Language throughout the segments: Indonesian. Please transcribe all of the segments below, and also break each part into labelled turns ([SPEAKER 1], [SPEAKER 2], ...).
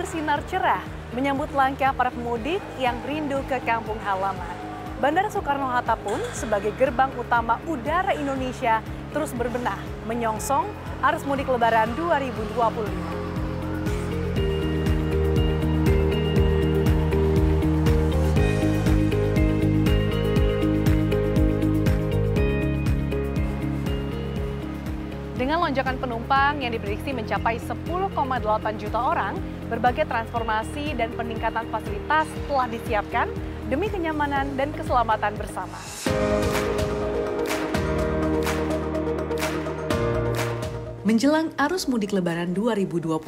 [SPEAKER 1] bersinar cerah menyambut langkah para pemudik yang rindu ke kampung halaman. Bandara Soekarno-Hatta pun sebagai gerbang utama udara Indonesia terus berbenah menyongsong arus mudik Lebaran 2025. Dengan lonjakan penumpang yang diprediksi mencapai 10,8 juta orang, berbagai transformasi dan peningkatan fasilitas telah disiapkan demi kenyamanan dan keselamatan bersama. Menjelang arus mudik Lebaran 2025,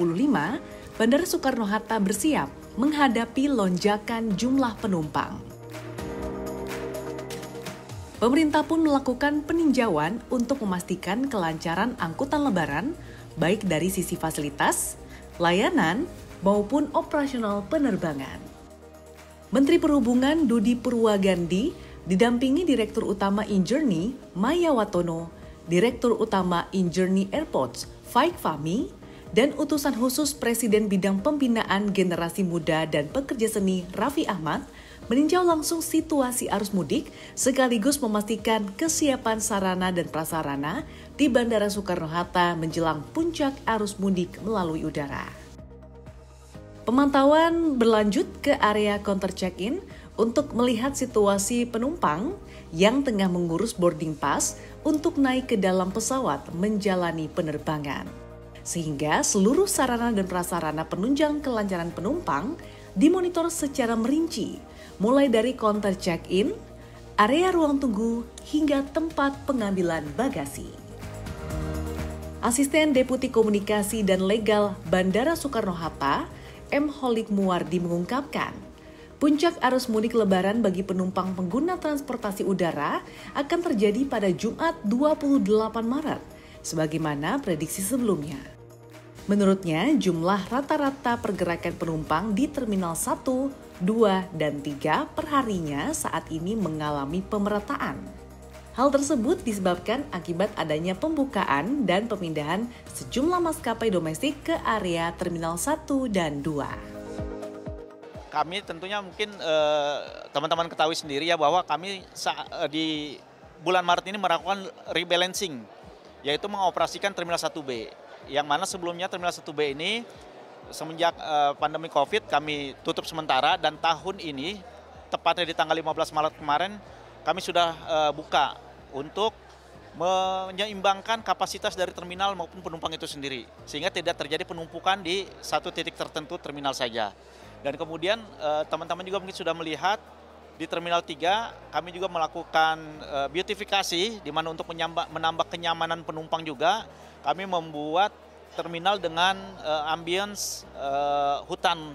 [SPEAKER 1] Bandara Soekarno-Hatta bersiap menghadapi lonjakan jumlah penumpang. Pemerintah pun melakukan peninjauan untuk memastikan kelancaran angkutan Lebaran, baik dari sisi fasilitas, layanan, maupun operasional penerbangan. Menteri Perhubungan Budi Purwagandi didampingi Direktur Utama InJourney, Maya Watono, Direktur Utama InJourney Airports, Faik Fahmi, dan utusan khusus Presiden Bidang Pembinaan Generasi Muda dan Pekerja Seni Raffi Ahmad meninjau langsung situasi arus mudik sekaligus memastikan kesiapan sarana dan prasarana di Bandara Soekarno-Hatta menjelang puncak arus mudik melalui udara. Pemantauan berlanjut ke area counter check-in untuk melihat situasi penumpang yang tengah mengurus boarding pass untuk naik ke dalam pesawat menjalani penerbangan. Sehingga seluruh sarana dan prasarana penunjang kelancaran penumpang dimonitor secara merinci, mulai dari counter check-in, area ruang tunggu, hingga tempat pengambilan bagasi. Asisten Deputi Komunikasi dan Legal Bandara Soekarno-Hatta, M. Holik Muwardi mengungkapkan, puncak arus mudik Lebaran bagi penumpang pengguna transportasi udara akan terjadi pada Jumat 28 Maret, sebagaimana prediksi sebelumnya. Menurutnya, jumlah rata-rata pergerakan penumpang di Terminal 1, 2, dan 3 perharinya saat ini mengalami pemerataan. Hal tersebut disebabkan akibat adanya pembukaan dan pemindahan sejumlah maskapai domestik ke area Terminal 1 dan 2.
[SPEAKER 2] Kami tentunya mungkin teman-teman ketahui sendiri ya bahwa kami di bulan Maret ini melakukan rebalancing, yaitu mengoperasikan Terminal 1B. Yang mana sebelumnya Terminal 1B ini semenjak pandemi COVID kami tutup sementara, dan tahun ini tepatnya di tanggal 15 Maret kemarin kami sudah buka untuk menyeimbangkan kapasitas dari terminal maupun penumpang itu sendiri, sehingga tidak terjadi penumpukan di satu titik tertentu terminal saja. Dan kemudian teman-teman juga mungkin sudah melihat di Terminal 3 kami juga melakukan beautifikasi, di mana untuk menambah kenyamanan penumpang juga kami membuat terminal dengan ambience hutan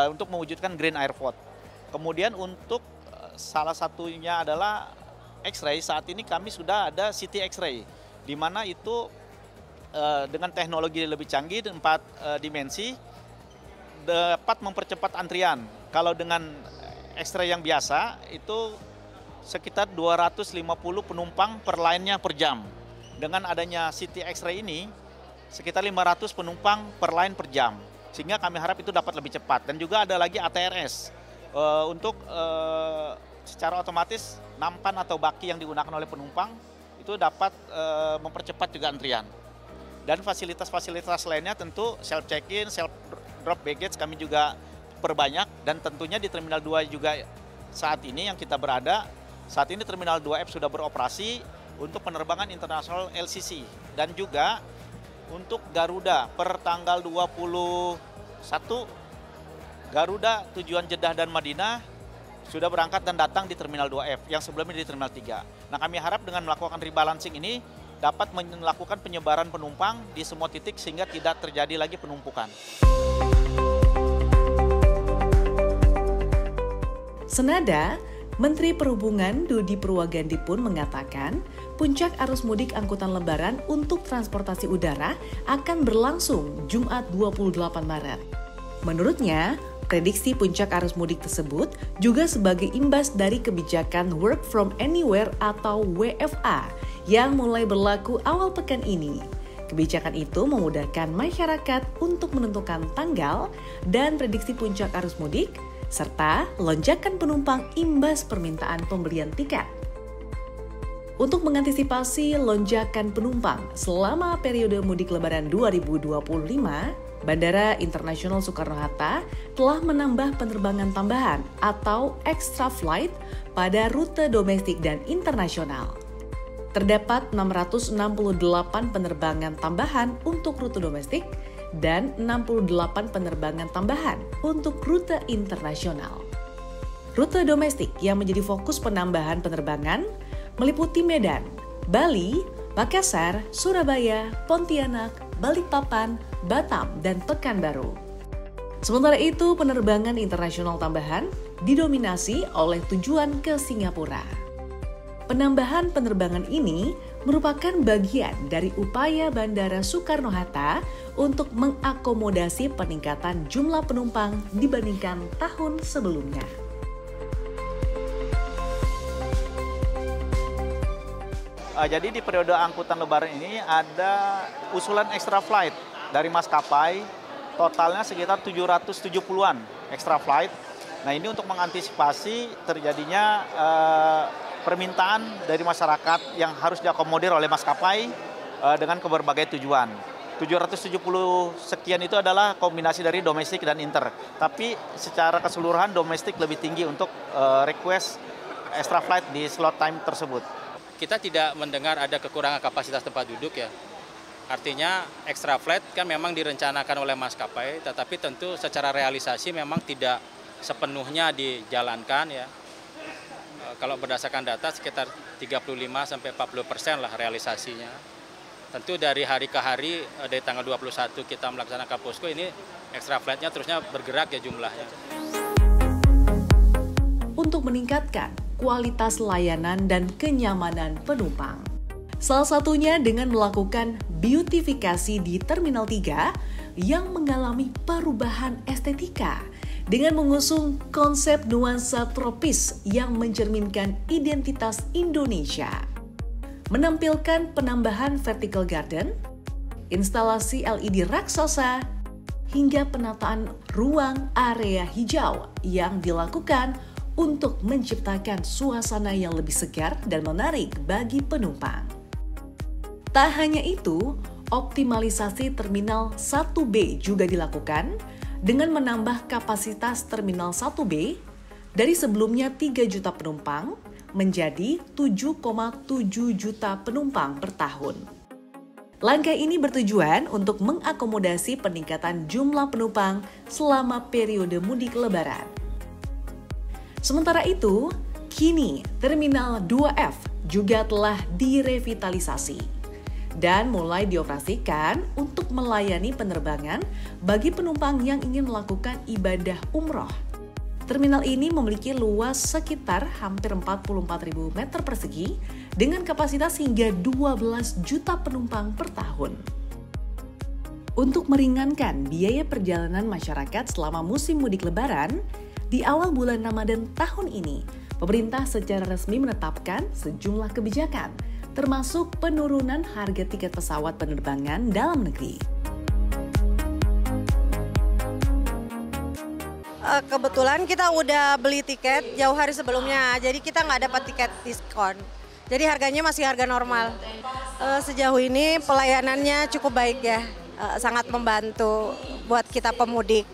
[SPEAKER 2] untuk mewujudkan green airport. Kemudian untuk salah satunya adalah X-ray, saat ini kami sudah ada City X-ray, di mana itu dengan teknologi lebih canggih 4 dimensi dapat mempercepat antrian. Kalau dengan X-ray yang biasa itu sekitar 250 penumpang per line-nya per jam. Dengan adanya City X-ray ini sekitar 500 penumpang per line per jam, sehingga kami harap itu dapat lebih cepat. Dan juga ada lagi ATRS untuk secara otomatis nampan atau baki yang digunakan oleh penumpang itu dapat mempercepat juga antrian. Dan fasilitas-fasilitas lainnya tentu self check-in, self drop baggage kami juga perbanyak, dan tentunya di Terminal 2 juga saat ini yang kita berada, saat ini Terminal 2F sudah beroperasi untuk penerbangan internasional LCC, dan juga untuk Garuda per tanggal 21 Garuda tujuan Jeddah dan Madinah sudah berangkat dan datang di Terminal 2F yang sebelumnya di Terminal 3. Nah, kami harap dengan melakukan rebalancing ini dapat melakukan penyebaran penumpang di semua titik sehingga tidak terjadi lagi penumpukan.
[SPEAKER 1] Senada, Menteri Perhubungan Budi Purwagandi pun mengatakan puncak arus mudik angkutan Lebaran untuk transportasi udara akan berlangsung Jumat 28 Maret. Menurutnya, prediksi puncak arus mudik tersebut juga sebagai imbas dari kebijakan Work from Anywhere atau WFA yang mulai berlaku awal pekan ini. Kebijakan itu memudahkan masyarakat untuk menentukan tanggal dan prediksi puncak arus mudik, serta lonjakan penumpang imbas permintaan pembelian tiket. Untuk mengantisipasi lonjakan penumpang selama periode mudik Lebaran 2025, Bandara Internasional Soekarno-Hatta telah menambah penerbangan tambahan atau extra flight pada rute domestik dan internasional. Terdapat 668 penerbangan tambahan untuk rute domestik dan 68 penerbangan tambahan untuk rute internasional. Rute domestik yang menjadi fokus penambahan penerbangan meliputi Medan, Bali, Makassar, Surabaya, Pontianak, Balikpapan, Batam, dan Pekanbaru. Sementara itu, penerbangan internasional tambahan didominasi oleh tujuan ke Singapura. Penambahan penerbangan ini merupakan bagian dari upaya Bandara Soekarno-Hatta untuk mengakomodasi peningkatan jumlah penumpang dibandingkan tahun sebelumnya.
[SPEAKER 2] Jadi di periode angkutan Lebaran ini ada usulan extra flight dari maskapai, totalnya sekitar 770-an extra flight. Nah ini untuk mengantisipasi terjadinya permintaan dari masyarakat yang harus diakomodir oleh maskapai dengan ke berbagai tujuan. 770 sekian itu adalah kombinasi dari domestik dan inter. Tapi secara keseluruhan domestik lebih tinggi untuk request extra flight di slot time tersebut.
[SPEAKER 3] Kita tidak mendengar ada kekurangan kapasitas tempat duduk ya. Artinya extra flight kan memang direncanakan oleh maskapai, tetapi tentu secara realisasi memang tidak sepenuhnya dijalankan ya. Kalau berdasarkan data sekitar 35-40% lah realisasinya. Tentu dari hari ke hari, dari tanggal 21 kita melaksanakan posko ini extra flight-nya terusnya bergerak ya jumlahnya.
[SPEAKER 1] Untuk meningkatkan kualitas layanan dan kenyamanan penumpang. Salah satunya dengan melakukan beautifikasi di Terminal 3 yang mengalami perubahan estetika dengan mengusung konsep nuansa tropis yang mencerminkan identitas Indonesia. Menampilkan penambahan vertical garden, instalasi LED raksasa, hingga penataan ruang area hijau yang dilakukan untuk menciptakan suasana yang lebih segar dan menarik bagi penumpang. Tak hanya itu, optimalisasi Terminal 1B juga dilakukan dengan menambah kapasitas Terminal 1B dari sebelumnya 3 juta penumpang menjadi 7,7 juta penumpang per tahun. Langkah ini bertujuan untuk mengakomodasi peningkatan jumlah penumpang selama periode mudik Lebaran. Sementara itu, kini Terminal 2F juga telah direvitalisasi dan mulai dioperasikan untuk melayani penerbangan bagi penumpang yang ingin melakukan ibadah umroh. Terminal ini memiliki luas sekitar hampir 44.000 meter persegi dengan kapasitas hingga 12 juta penumpang per tahun. Untuk meringankan biaya perjalanan masyarakat selama musim mudik Lebaran, di awal bulan Ramadan tahun ini, pemerintah secara resmi menetapkan sejumlah kebijakan, termasuk penurunan harga tiket pesawat penerbangan dalam negeri.
[SPEAKER 4] Kebetulan kita udah beli tiket jauh hari sebelumnya, jadi kita nggak dapat tiket diskon. Jadi harganya masih harga normal. Sejauh ini pelayanannya cukup baik ya, sangat membantu buat kita pemudik.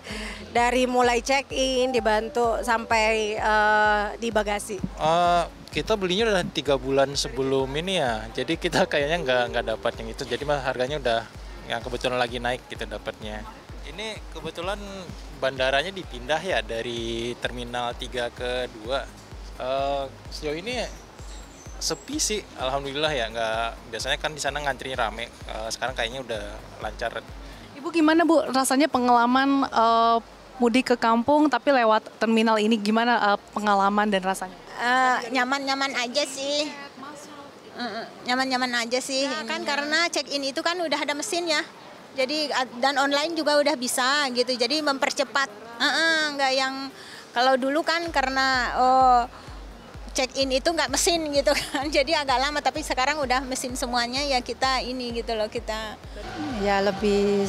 [SPEAKER 4] Dari mulai check-in, dibantu sampai di bagasi.
[SPEAKER 5] Kita belinya udah 3 bulan sebelum ini ya, jadi kita kayaknya nggak dapat yang itu. Jadi harganya udah yang kebetulan lagi naik kita dapatnya. Ini kebetulan bandaranya dipindah ya dari Terminal 3 ke 2. Sejauh ini sepi sih, alhamdulillah ya. Nggak, biasanya kan di sana ngantri rame. Sekarang kayaknya udah lancar.
[SPEAKER 6] Ibu gimana Bu rasanya pengalaman mudik ke kampung tapi lewat terminal ini, gimana pengalaman dan rasanya?
[SPEAKER 7] Nyaman-nyaman aja sih. Nyaman-nyaman aja sih. Kan karena check-in itu kan udah ada mesinnya. Jadi dan online juga udah bisa gitu. Jadi mempercepat. Nggak yang kalau dulu kan karena check-in itu nggak mesin gitu kan. Jadi agak lama, tapi sekarang udah mesin semuanya ya kita ini gitu loh kita.
[SPEAKER 8] Ya lebih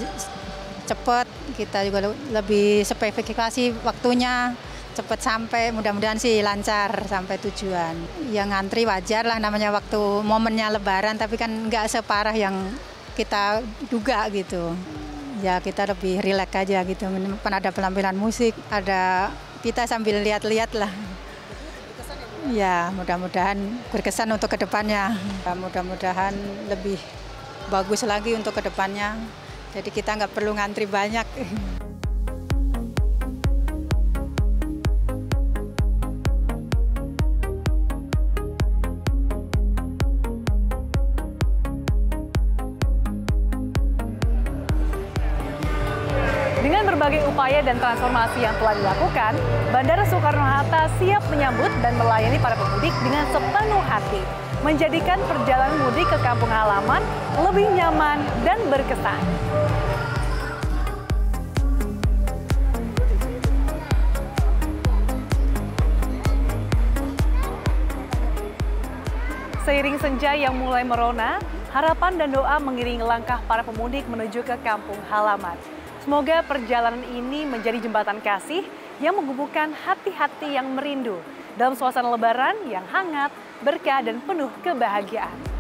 [SPEAKER 8] cepat, kita juga lebih spesifikasi waktunya, cepat sampai, mudah-mudahan sih lancar sampai tujuan. Yang ngantri wajar lah, namanya waktu momennya Lebaran, tapi kan nggak separah yang kita duga gitu. Ya kita lebih rileks aja gitu, kan ada penampilan musik, ada kita sambil lihat-lihat lah. Ya mudah-mudahan berkesan untuk kedepannya, mudah-mudahan lebih bagus lagi untuk kedepannya. Jadi kita nggak perlu ngantri banyak.
[SPEAKER 6] Dengan berbagai upaya dan transformasi yang telah dilakukan, Bandara Soekarno-Hatta siap menyambut dan melayani para pemudik dengan sepenuh hati, menjadikan perjalanan mudik ke kampung halaman lebih nyaman dan berkesan. Seiring senja yang mulai merona, harapan dan doa mengiringi langkah para pemudik menuju ke kampung halaman. Semoga perjalanan ini menjadi jembatan kasih yang menghubungkan hati-hati yang merindu dalam suasana Lebaran yang hangat, berkah, dan penuh kebahagiaan.